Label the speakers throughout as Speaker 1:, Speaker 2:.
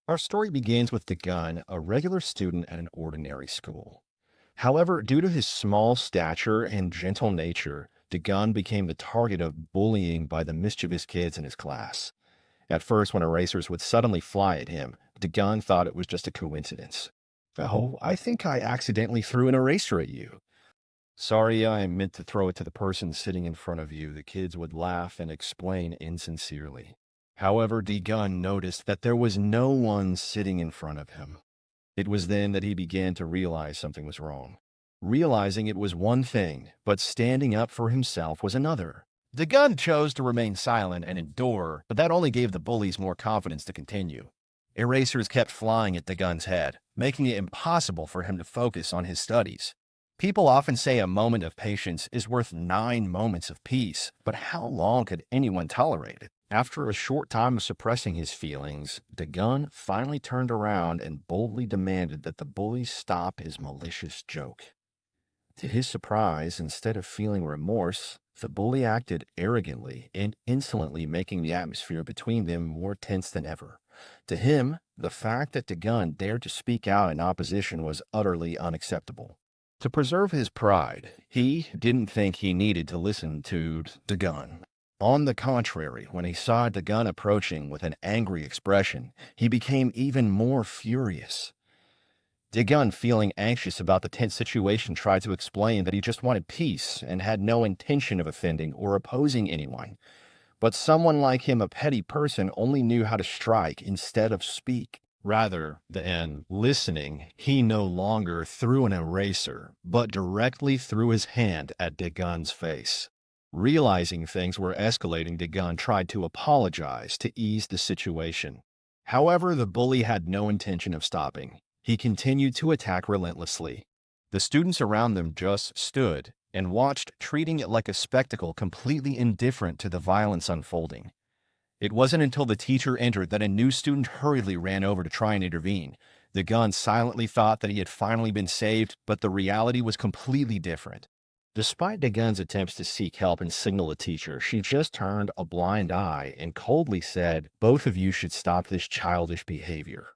Speaker 1: Our story begins with Daegun, a regular student at an ordinary school. However, due to his small stature and gentle nature, Daegun became the target of bullying by the mischievous kids in his class. At first, when erasers would suddenly fly at him, Daegun thought it was just a coincidence. Oh, I think I accidentally threw an eraser at you. Sorry, I meant to throw it to the person sitting in front of you. The kids would laugh and explain insincerely. However, Daegun noticed that there was no one sitting in front of him. It was then that he began to realize something was wrong. Realizing it was one thing, but standing up for himself was another. The gun chose to remain silent and endure, but that only gave the bullies more confidence to continue. Erasers kept flying at the gun's head, making it impossible for him to focus on his studies. People often say a moment of patience is worth 9 moments of peace, but how long could anyone tolerate it? After a short time of suppressing his feelings, Dagon finally turned around and boldly demanded that the bully stop his malicious joke. To his surprise, instead of feeling remorse, the bully acted arrogantly and insolently, making the atmosphere between them more tense than ever. To him, the fact that Dagon dared to speak out in opposition was utterly unacceptable. To preserve his pride, he didn't think he needed to listen to Dagon. On the contrary, when he saw Dagon approaching with an angry expression, he became even more furious. Dagon, feeling anxious about the tense situation, tried to explain that he just wanted peace and had no intention of offending or opposing anyone. But someone like him, a petty person, only knew how to strike instead of speak. Rather than listening, he no longer threw an eraser, but directly threw his hand at Dagon's face. Realizing things were escalating, Dagon tried to apologize to ease the situation. However, the bully had no intention of stopping. He continued to attack relentlessly. The students around them just stood and watched, treating it like a spectacle, completely indifferent to the violence unfolding. It wasn't until the teacher entered that a new student hurriedly ran over to try and intervene. The gun silently thought that he had finally been saved, but the reality was completely different. Despite Dagun's attempts to seek help and signal the teacher, she just turned a blind eye and coldly said, "Both of you should stop this childish behavior."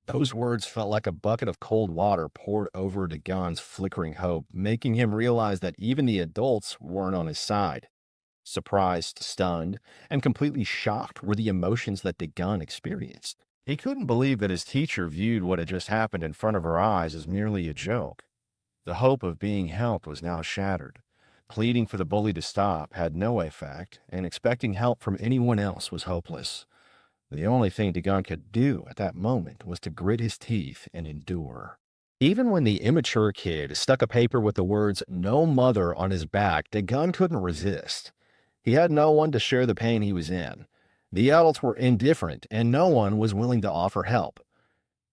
Speaker 1: Those words felt like a bucket of cold water poured over Dagon's flickering hope, making him realize that even the adults weren't on his side. Surprised, stunned, and completely shocked were the emotions that Dagon experienced. He couldn't believe that his teacher viewed what had just happened in front of her eyes as merely a joke. The hope of being helped was now shattered. Pleading for the bully to stop had no effect, and expecting help from anyone else was hopeless. The only thing Dagon could do at that moment was to grit his teeth and endure. Even when the immature kid stuck a paper with the words "No Mother" on his back, Dagon couldn't resist. He had no one to share the pain he was in. The adults were indifferent, and no one was willing to offer help.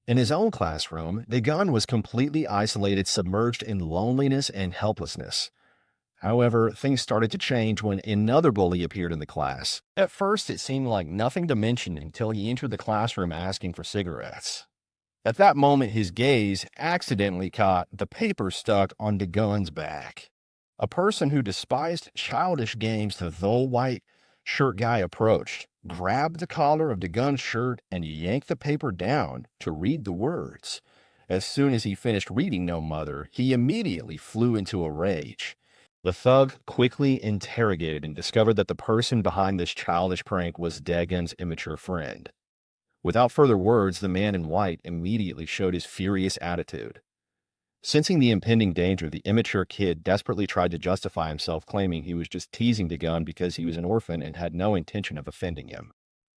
Speaker 1: In his own classroom, Dagon was completely isolated, submerged in loneliness and helplessness. However, things started to change when another bully appeared in the class. At first, it seemed like nothing to mention until he entered the classroom asking for cigarettes. At that moment, his gaze accidentally caught the paper stuck on Dagon's back. A person who despised childish games, the white shirt guy approached, grabbed the collar of Dagon's shirt, and yanked the paper down to read the words. As soon as he finished reading "No Mother," he immediately flew into a rage. The thug quickly interrogated and discovered that the person behind this childish prank was Dagon's immature friend. Without further words, the man in white immediately showed his furious attitude. Sensing the impending danger, the immature kid desperately tried to justify himself, claiming he was just teasing Dagon because he was an orphan and had no intention of offending him.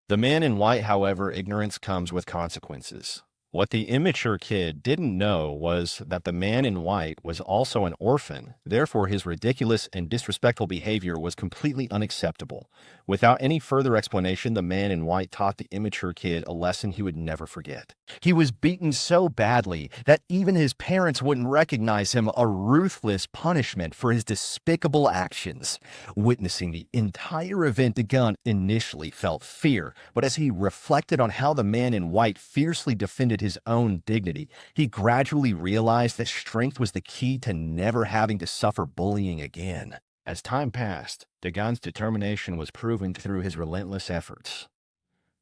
Speaker 1: The man in white, however, ignorance comes with consequences. What the immature kid didn't know was that the man in white was also an orphan. Therefore, his ridiculous and disrespectful behavior was completely unacceptable. Without any further explanation, the man in white taught the immature kid a lesson he would never forget. He was beaten so badly that even his parents wouldn't recognize him, a ruthless punishment for his despicable actions. Witnessing the entire event, Dagon initially felt fear, but as he reflected on how the man in white fiercely defended his own dignity, he gradually realized that strength was the key to never having to suffer bullying again. As time passed, Dagon's determination was proven through his relentless efforts.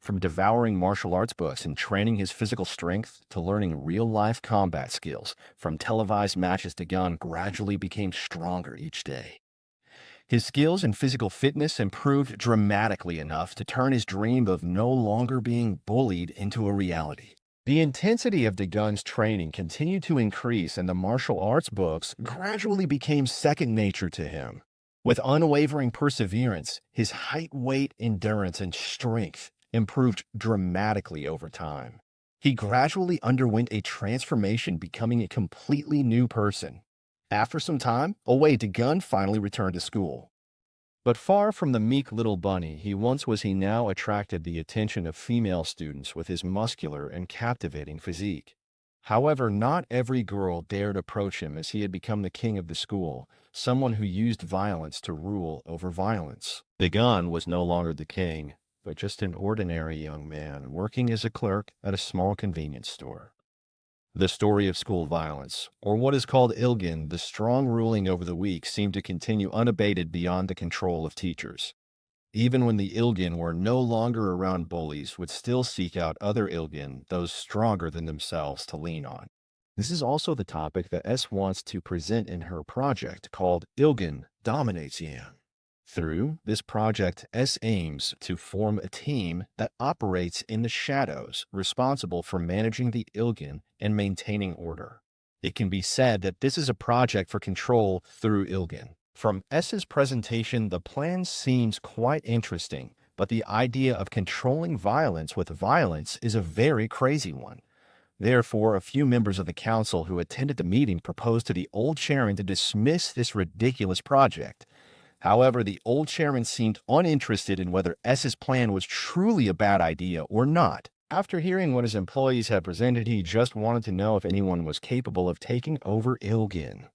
Speaker 1: From devouring martial arts books and training his physical strength to learning real-life combat skills, from televised matches, Dagon gradually became stronger each day. His skills and physical fitness improved dramatically enough to turn his dream of no longer being bullied into a reality. The intensity of Dagon's training continued to increase, and the martial arts books gradually became second nature to him. With unwavering perseverance, his height, weight, endurance, and strength improved dramatically over time. He gradually underwent a transformation, becoming a completely new person. After some time, Dagon finally returned to school. But far from the meek little bunny he once was, he now attracted the attention of female students with his muscular and captivating physique. However, not every girl dared approach him, as he had become the king of the school, someone who used violence to rule over violence. Dagon was no longer the king, but just an ordinary young man working as a clerk at a small convenience store. The story of school violence, or what is called ilgin, the strong ruling over the weak, seemed to continue unabated beyond the control of teachers. Even when the ilgin were no longer around, bullies would still seek out other ilgin, those stronger than themselves, to lean on. This is also the topic that S wants to present in her project called Ilgin Dominates Yan. Through this project, S aims to form a team that operates in the shadows, responsible for managing the Ilgin and maintaining order. It can be said that this is a project for control through Ilgin. From S's presentation, the plan seems quite interesting, but the idea of controlling violence with violence is a very crazy one. Therefore, a few members of the council who attended the meeting proposed to the old chairman to dismiss this ridiculous project. However, the old chairman seemed uninterested in whether S's plan was truly a bad idea or not. After hearing what his employees had presented, he just wanted to know if anyone was capable of taking over Ilgin.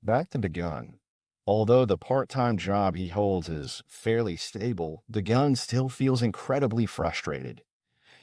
Speaker 1: Back to Dagon. Although the part-time job he holds is fairly stable, Dagon still feels incredibly frustrated.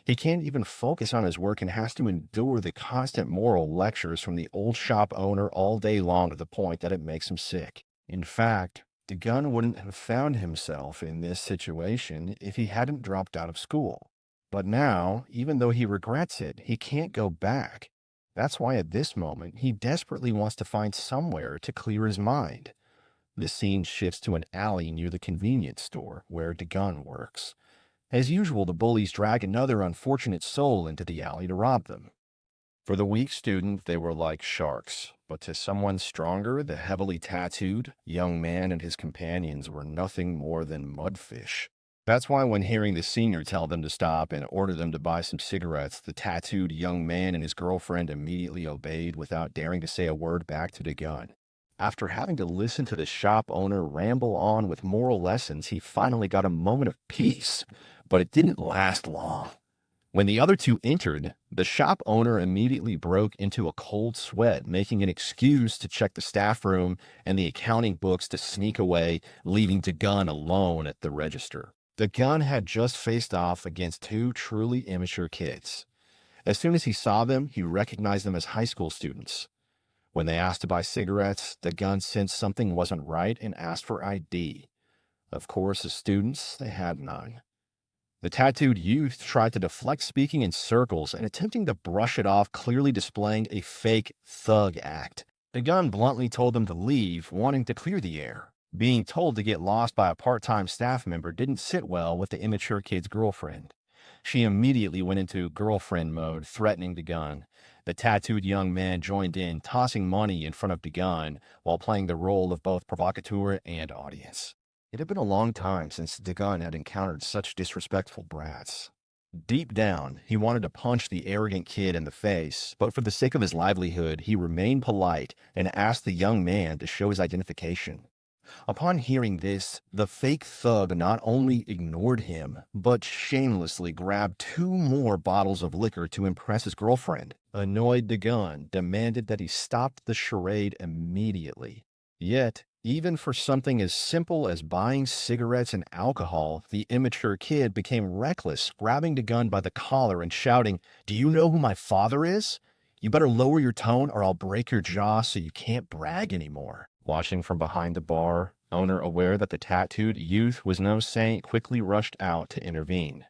Speaker 1: He can't even focus on his work and has to endure the constant moral lectures from the old shop owner all day long, to the point that it makes him sick. In fact, Dagon wouldn't have found himself in this situation if he hadn't dropped out of school. But now, even though he regrets it, he can't go back. That's why at this moment, he desperately wants to find somewhere to clear his mind. The scene shifts to an alley near the convenience store where Dagon works. As usual, the bullies drag another unfortunate soul into the alley to rob them. For the weak student, they were like sharks, but to someone stronger, the heavily tattooed young man and his companions were nothing more than mudfish. That's why when hearing the senior tell them to stop and order them to buy some cigarettes, the tattooed young man and his girlfriend immediately obeyed without daring to say a word back to Dagon. After having to listen to the shop owner ramble on with moral lessons, he finally got a moment of peace, but it didn't last long. When the other two entered, the shop owner immediately broke into a cold sweat, making an excuse to check the staff room and the accounting books to sneak away, leaving Dagon alone at the register. Dagon had just faced off against two truly immature kids. As soon as he saw them, he recognized them as high school students. When they asked to buy cigarettes, Dagon sensed something wasn't right and asked for ID. Of course, as students, they had none. The tattooed youth tried to deflect, speaking in circles and attempting to brush it off, clearly displaying a fake thug act. Dagon bluntly told them to leave, wanting to clear the air. Being told to get lost by a part-time staff member didn't sit well with the immature kid's girlfriend. She immediately went into girlfriend mode, threatening Dagon. The tattooed young man joined in, tossing money in front of Dagon while playing the role of both provocateur and audience. It had been a long time since Dagon had encountered such disrespectful brats. Deep down, he wanted to punch the arrogant kid in the face, but for the sake of his livelihood, he remained polite and asked the young man to show his identification. Upon hearing this, the fake thug not only ignored him, but shamelessly grabbed 2 more bottles of liquor to impress his girlfriend. Annoyed, Dagon demanded that he stop the charade immediately. Yet, even for something as simple as buying cigarettes and alcohol, the immature kid became reckless, grabbing Dagon by the collar and shouting, "Do you know who my father is? You better lower your tone or I'll break your jaw so you can't brag anymore." Watching from behind the bar, owner, aware that the tattooed youth was no saint, quickly rushed out to intervene.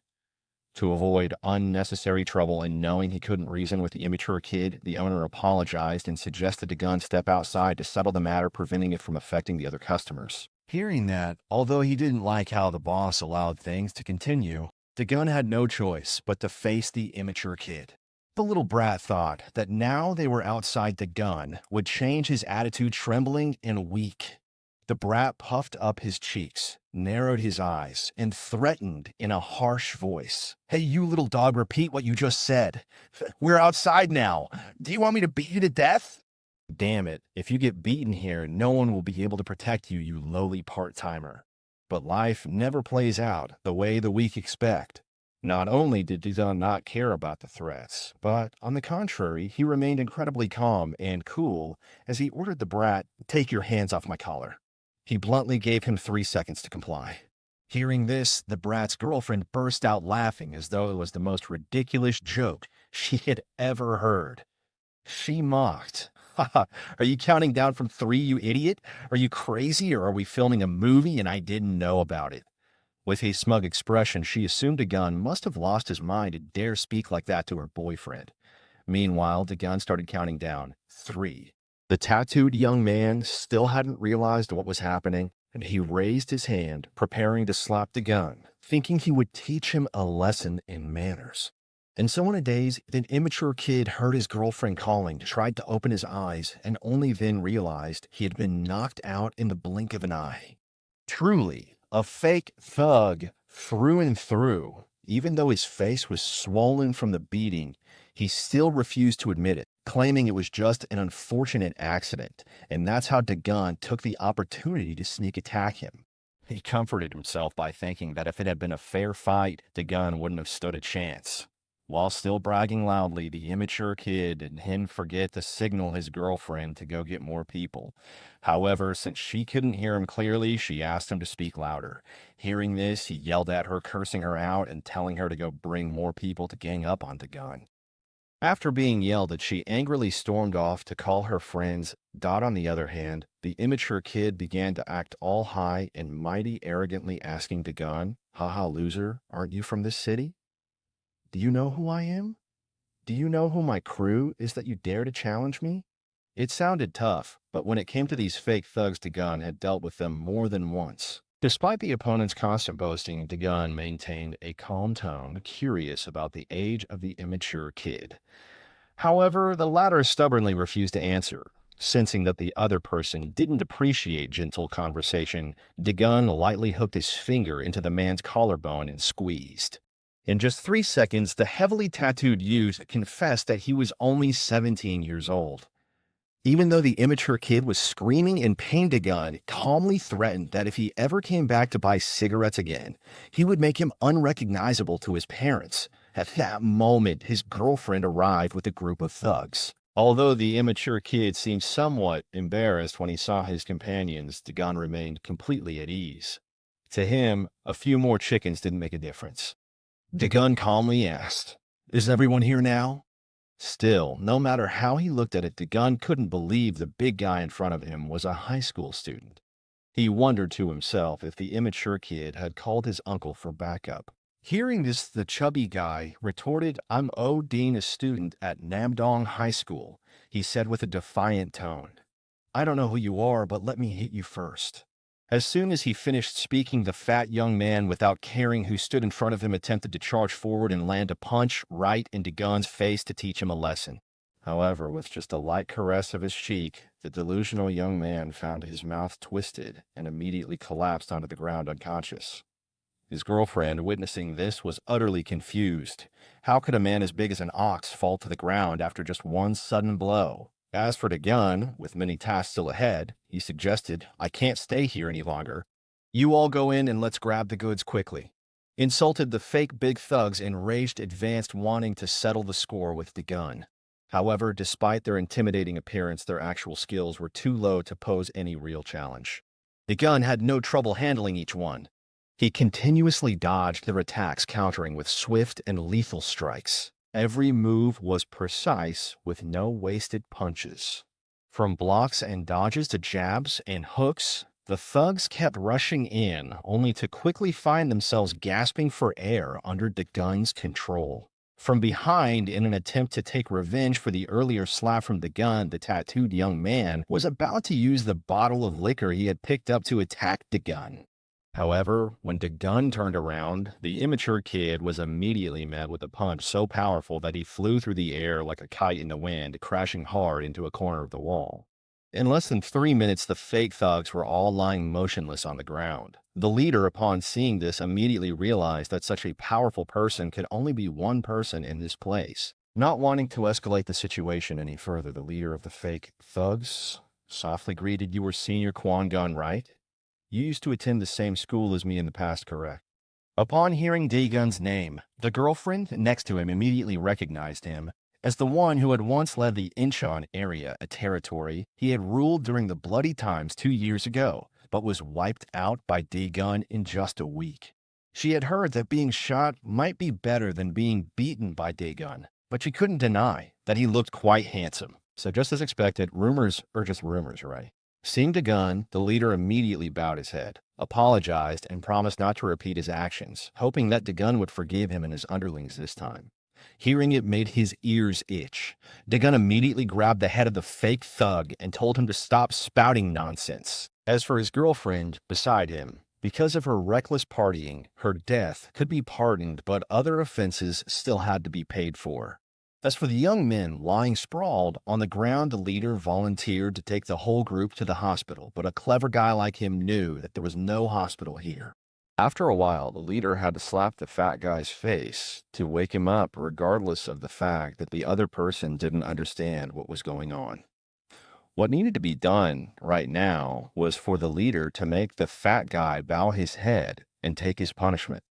Speaker 1: To avoid unnecessary trouble and knowing he couldn't reason with the immature kid, the owner apologized and suggested Dagun step outside to settle the matter, preventing it from affecting the other customers. Hearing that, although he didn't like how the boss allowed things to continue, Dagun had no choice but to face the immature kid. The little brat thought that now they were outside Dagun would change his attitude, trembling and weak. The brat puffed up his cheeks, narrowed his eyes, and threatened in a harsh voice. "Hey, you little dog, repeat what you just said. We're outside now. Do you want me to beat you to death?" "Damn it, if you get beaten here, no one will be able to protect you, you lowly part-timer." But life never plays out the way the weak expect. Not only did Dizon not care about the threats, but on the contrary, he remained incredibly calm and cool as he ordered the brat, "Take your hands off my collar." He bluntly gave him 3 seconds to comply. Hearing this, the brat's girlfriend burst out laughing as though it was the most ridiculous joke she had ever heard. She mocked. "Haha, are you counting down from 3, you idiot? Are you crazy, or are we filming a movie and I didn't know about it?" With a smug expression, she assumed Dagun must have lost his mind to dare speak like that to her boyfriend. Meanwhile, Dagun started counting down. 3. The tattooed young man still hadn't realized what was happening, and he raised his hand, preparing to slap Dagun, thinking he would teach him a lesson in manners. And so in a daze, the immature kid heard his girlfriend calling, tried to open his eyes, and only then realized he had been knocked out in the blink of an eye. Truly, a fake thug through and through. Even though his face was swollen from the beating, he still refused to admit it, claiming it was just an unfortunate accident, and that's how Dagun took the opportunity to sneak attack him. He comforted himself by thinking that if it had been a fair fight, Dagun wouldn't have stood a chance. While still bragging loudly, the immature kid didn't forget to signal his girlfriend to go get more people. However, since she couldn't hear him clearly, she asked him to speak louder. Hearing this, he yelled at her, cursing her out and telling her to go bring more people to gang up on Dagun. After being yelled at, she angrily stormed off to call her friends. Dot, on the other hand, the immature kid began to act all high and mighty, arrogantly asking Dagun, "Haha, loser, aren't you from this city? Do you know who I am? Do you know who my crew is that you dare to challenge me?" It sounded tough, but when it came to these fake thugs, Dagun had dealt with them more than once. Despite the opponent's constant boasting, Dagun maintained a calm tone, curious about the age of the immature kid. However, the latter stubbornly refused to answer. Sensing that the other person didn't appreciate gentle conversation, Dagun lightly hooked his finger into the man's collarbone and squeezed. In just 3 seconds, the heavily tattooed youth confessed that he was only 17 years old. Even though the immature kid was screaming in pain, Dagun calmly threatened that if he ever came back to buy cigarettes again, he would make him unrecognizable to his parents. At that moment, his girlfriend arrived with a group of thugs. Although the immature kid seemed somewhat embarrassed when he saw his companions, Dagun remained completely at ease. To him, a few more chickens didn't make a difference. Dagun calmly asked, "Is everyone here now?" Still, no matter how he looked at it, Dagun couldn't believe the big guy in front of him was a high school student. He wondered to himself if the immature kid had called his uncle for backup. Hearing this, the chubby guy retorted, "I'm Dean, a student at Namdong High School," he said with a defiant tone. "I don't know who you are, but let me hit you first." As soon as he finished speaking, the fat young man, without caring who stood in front of him, attempted to charge forward and land a punch right into Dagun's face to teach him a lesson. However, with just a light caress of his cheek, the delusional young man found his mouth twisted and immediately collapsed onto the ground unconscious. His girlfriend, witnessing this, was utterly confused. How could a man as big as an ox fall to the ground after just one sudden blow? As for Dagun, with many tasks still ahead, he suggested, "I can't stay here any longer. You all go in and let's grab the goods quickly." Insulted, the fake big thugs, enraged, advanced, wanting to settle the score with Dagun. However, despite their intimidating appearance, their actual skills were too low to pose any real challenge. Dagun had no trouble handling each one. He continuously dodged their attacks, countering with swift and lethal strikes. Every move was precise, with no wasted punches. From blocks and dodges to jabs and hooks, The thugs kept rushing in, only to quickly find themselves gasping for air under Daegun's control. From behind, in an attempt to take revenge for the earlier slap from Daegun, the tattooed young man was about to use the bottle of liquor he had picked up to attack Daegun. However, when Daegun turned around, the immature kid was immediately met with a punch so powerful that he flew through the air like a kite in the wind, crashing hard into a corner of the wall. In less than 3 minutes, the fake thugs were all lying motionless on the ground. The leader, upon seeing this, immediately realized that such a powerful person could only be one person in this place. Not wanting to escalate the situation any further, the leader of the fake thugs softly greeted, "You were Senior Kwon Daegun, right? You used to attend the same school as me in the past, correct?" Upon hearing Daegun's name, the girlfriend next to him immediately recognized him as the one who had once led the Incheon area, a territory he had ruled during the bloody times 2 years ago, but was wiped out by Daegun in just a week. She had heard that being shot might be better than being beaten by Daegun, but she couldn't deny that he looked quite handsome. So just as expected, rumors are just rumors, right? Seeing Daegun, the leader immediately bowed his head, apologized, and promised not to repeat his actions, hoping that Daegun would forgive him and his underlings this time. Hearing it made his ears itch. Daegun immediately grabbed the head of the fake thug and told him to stop spouting nonsense. As for his girlfriend beside him, because of her reckless partying, her death could be pardoned, but other offenses still had to be paid for. As for the young men lying sprawled on the ground, the leader volunteered to take the whole group to the hospital, but a clever guy like him knew that there was no hospital here. After a while, the leader had to slap the fat guy's face to wake him up, regardless of the fact that the other person didn't understand what was going on. What needed to be done right now was for the leader to make the fat guy bow his head and take his punishment.